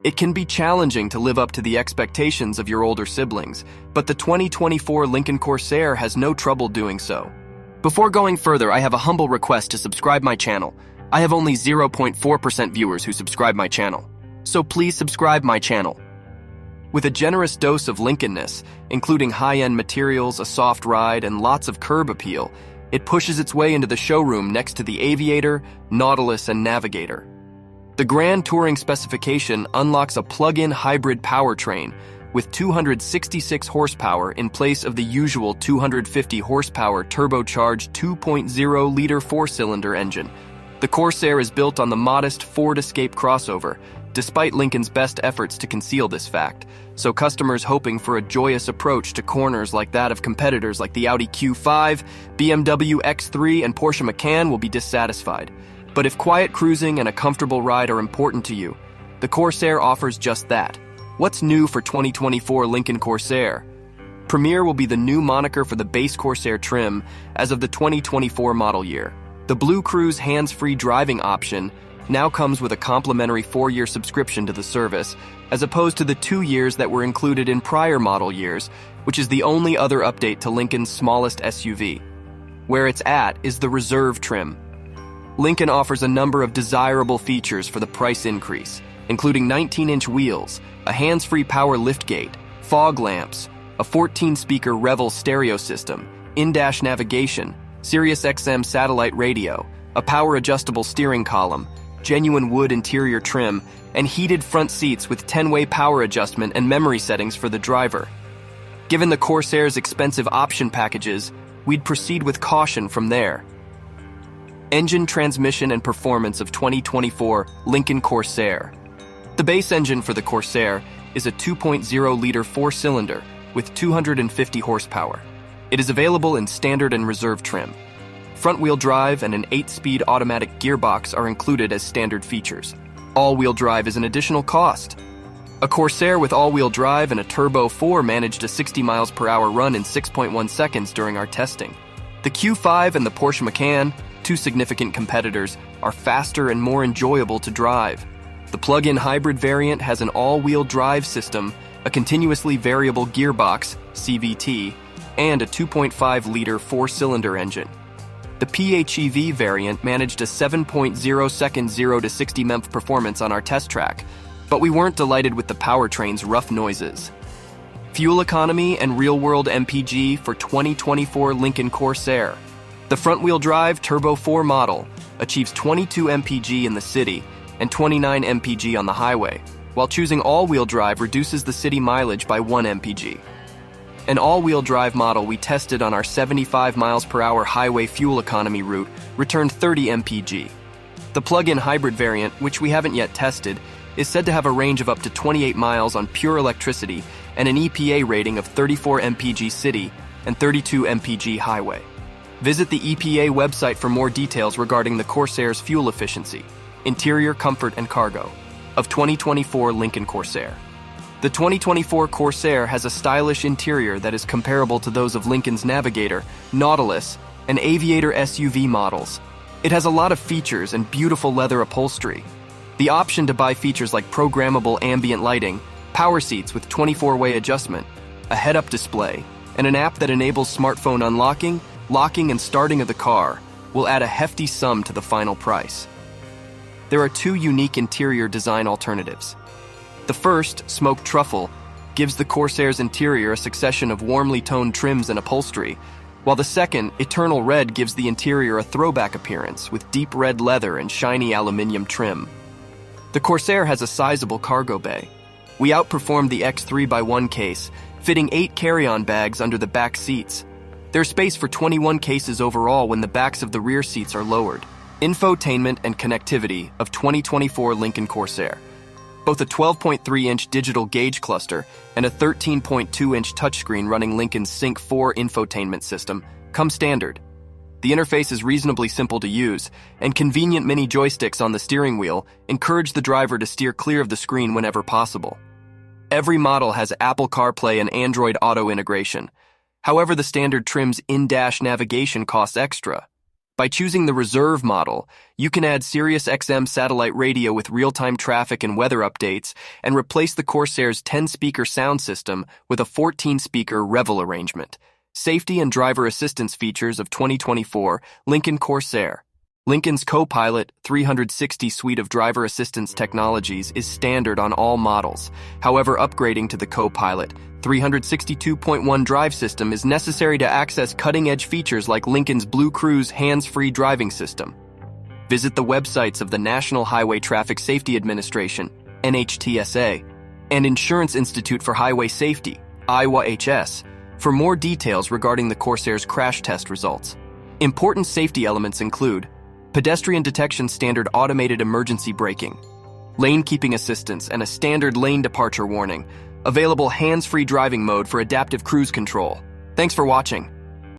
It can be challenging to live up to the expectations of your older siblings, but the 2024 Lincoln Corsair has no trouble doing so. Before going further, I have a humble request to subscribe my channel. I have only 0.4% viewers who subscribe my channel, so please subscribe my channel. With a generous dose of Lincolnness, including high-end materials, a soft ride, and lots of curb appeal, it pushes its way into the showroom next to the Aviator, Nautilus, and Navigator. The Grand Touring specification unlocks a plug-in hybrid powertrain with 266 horsepower in place of the usual 250 horsepower turbocharged 2.0-liter four-cylinder engine. The Corsair is built on the modest Ford Escape crossover, despite Lincoln's best efforts to conceal this fact, so customers hoping for a joyous approach to corners like that of competitors like the Audi Q5, BMW X3, and Porsche Macan will be dissatisfied. But if quiet cruising and a comfortable ride are important to you, the Corsair offers just that. What's new for 2024 Lincoln Corsair? Premier will be the new moniker for the base Corsair trim as of the 2024 model year. The Blue Cruise hands-free driving option now comes with a complimentary 4-year subscription to the service, as opposed to the 2 years that were included in prior model years, which is the only other update to Lincoln's smallest SUV. Where it's at is the Reserve trim. Lincoln offers a number of desirable features for the price increase, including 19-inch wheels, a hands-free power liftgate, fog lamps, a 14-speaker Revel stereo system, in-dash navigation, SiriusXM satellite radio, a power-adjustable steering column, genuine wood interior trim, and heated front seats with 10-way power adjustment and memory settings for the driver. Given the Corsair's expensive option packages, we'd proceed with caution from there. Engine, transmission, and performance of 2024 Lincoln Corsair. The base engine for the Corsair is a 2.0-liter four-cylinder with 250 horsepower. It is available in standard and reserve trim. Front-wheel drive and an 8-speed automatic gearbox are included as standard features. All-wheel drive is an additional cost. A Corsair with all-wheel drive and a Turbo 4 managed a 60 miles per hour run in 6.1 seconds during our testing. The Q5 and the Porsche Macan, two significant competitors, are faster and more enjoyable to drive. The plug-in hybrid variant has an all-wheel drive system, a continuously variable gearbox, CVT, and a 2.5-liter four-cylinder engine. The PHEV variant managed a 7.0-second 0 to 60 mph performance on our test track, but we weren't delighted with the powertrain's rough noises. Fuel economy and real-world MPG for 2024 Lincoln Corsair. The front-wheel drive Turbo 4 model achieves 22 mpg in the city and 29 mpg on the highway, while choosing all-wheel drive reduces the city mileage by 1 mpg. An all-wheel drive model we tested on our 75 miles per hour highway fuel economy route returned 30 mpg. The plug-in hybrid variant, which we haven't yet tested, is said to have a range of up to 28 miles on pure electricity and an EPA rating of 34 mpg city and 32 mpg highway. Visit the EPA website for more details regarding the Corsair's fuel efficiency, interior comfort, and cargo of 2024 Lincoln Corsair. The 2024 Corsair has a stylish interior that is comparable to those of Lincoln's Navigator, Nautilus, and Aviator SUV models. It has a lot of features and beautiful leather upholstery. The option to buy features like programmable ambient lighting, power seats with 24-way adjustment, a head-up display, and an app that enables smartphone unlocking, locking, and starting of the car will add a hefty sum to the final price. There are two unique interior design alternatives. The first, Smoked Truffle, gives the Corsair's interior a succession of warmly toned trims and upholstery, while the second, Eternal Red, gives the interior a throwback appearance with deep red leather and shiny aluminum trim. The Corsair has a sizable cargo bay. We outperformed the X3x1 case, fitting 8 carry-on bags under the back seats. There's space for 21 cases overall when the backs of the rear seats are lowered. Infotainment and connectivity of 2024 Lincoln Corsair. Both a 12.3-inch digital gauge cluster and a 13.2-inch touchscreen running Lincoln's Sync 4 infotainment system come standard. The interface is reasonably simple to use, and convenient mini joysticks on the steering wheel encourage the driver to steer clear of the screen whenever possible. Every model has Apple CarPlay and Android Auto integration. However, the standard trim's in-dash navigation costs extra. By choosing the Reserve model, you can add Sirius XM satellite radio with real-time traffic and weather updates and replace the Corsair's 10-speaker sound system with a 14-speaker Revel arrangement. Safety and driver assistance features of 2024 Lincoln Corsair. Lincoln's Copilot 360 suite of driver assistance technologies is standard on all models. However, upgrading to the Copilot 362.1 drive system is necessary to access cutting-edge features like Lincoln's Blue Cruise hands-free driving system. Visit the websites of the National Highway Traffic Safety Administration, NHTSA, and Insurance Institute for Highway Safety, IWA-HS, for more details regarding the Corsair's crash test results. Important safety elements include pedestrian detection standard automated emergency braking, lane keeping assistance, and a standard lane departure warning. Available hands-free driving mode for adaptive cruise control. Thanks for watching.